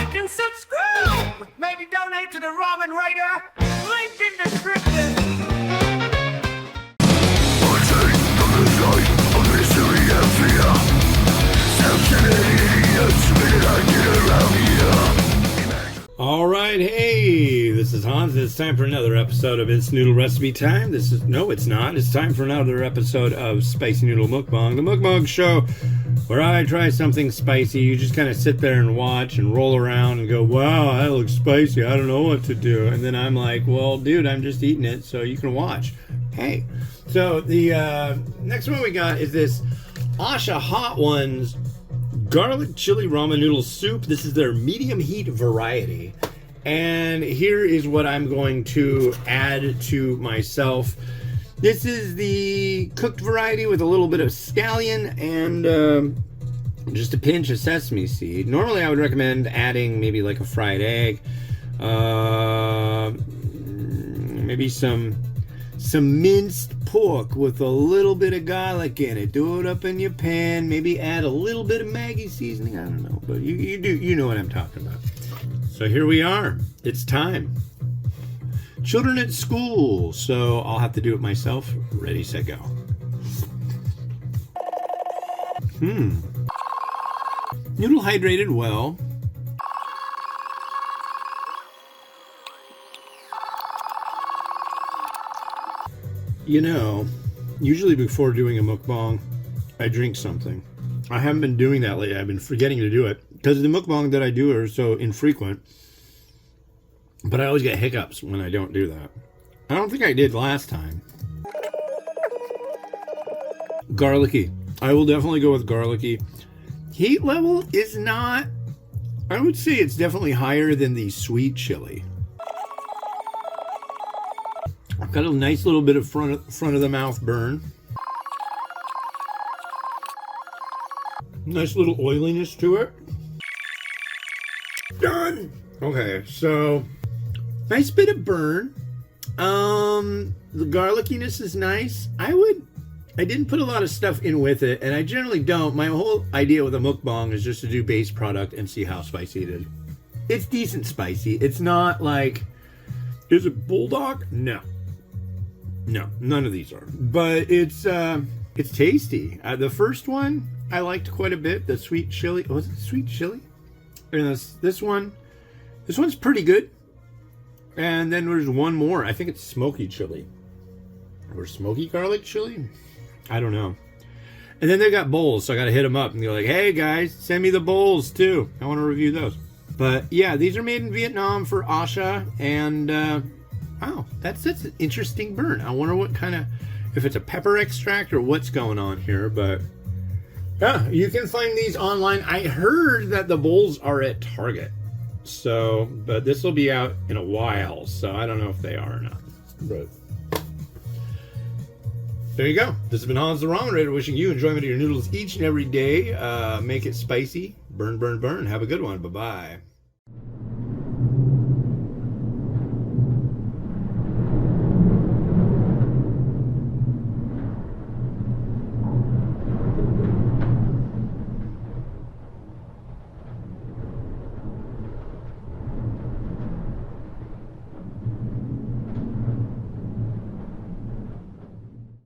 like and subscribe. Maybe donate to the Ramen Writer. Link in description. All right, hey, this is Hans. It's time for another episode of Instant Noodle Recipe Time. No, it's not. It's time for another episode of Spicy Noodle Mukbang, the mukbang show where I try something spicy. You just kind of sit there and watch and roll around and go, wow, that looks spicy. I don't know what to do. And then I'm like, well, dude, I'm just eating it, so you can watch. Hey, so the next one we got is this Asha Hot Ones garlic chili ramen noodle soup. This is their medium heat variety. And here is what I'm going to add to myself. This is the cooked variety with a little bit of scallion and just a pinch of sesame seed. Normally I would recommend adding maybe like a fried egg, maybe some minced pork with a little bit of garlic in it. Do it up in your pan. Maybe add a little bit of Maggi seasoning. I don't know, but you know what I'm talking about. So here we are. It's time. Children at school, so I'll have to do it myself. Ready, set, go. Noodle hydrated well. You know, usually before doing a mukbang, I drink something. I haven't been doing that lately. I've been forgetting to do it because the mukbang that I do are so infrequent. But I always get hiccups when I don't do that. I don't think I did last time. Garlicky. I will definitely go with garlicky. Heat level is not, I would say it's definitely higher than the sweet chili. I've got a nice little bit of front of the mouth burn. Nice little oiliness to it. Done! Okay, so nice bit of burn. The garlickiness is nice. I didn't put a lot of stuff in with it, and I generally don't. My whole idea with a mukbang is just to do base product and see how spicy it is. It's decent spicy. It's not like, is it bulldog? No. No, none of these are. But it's tasty. The first one I liked quite a bit. The sweet chili. Was it sweet chili? And this one's pretty good. And then there's one more. I think it's smoky chili. Or smoky garlic chili? I don't know. And then they got bowls, so I got to hit them up and go like, hey guys, send me the bowls too. I want to review those. But yeah, these are made in Vietnam for Asha, and wow, that's an interesting burn. I wonder what kind of, if it's a pepper extract or what's going on here, but yeah, you can find these online. I heard that the bowls are at Target. So, but this will be out in a while, so I don't know if they are or not. But there you go. This has been Hans the Ramen Writer wishing you enjoyment of your noodles each and every day. Make it spicy. Burn, burn, burn. Have a good one. Bye-bye.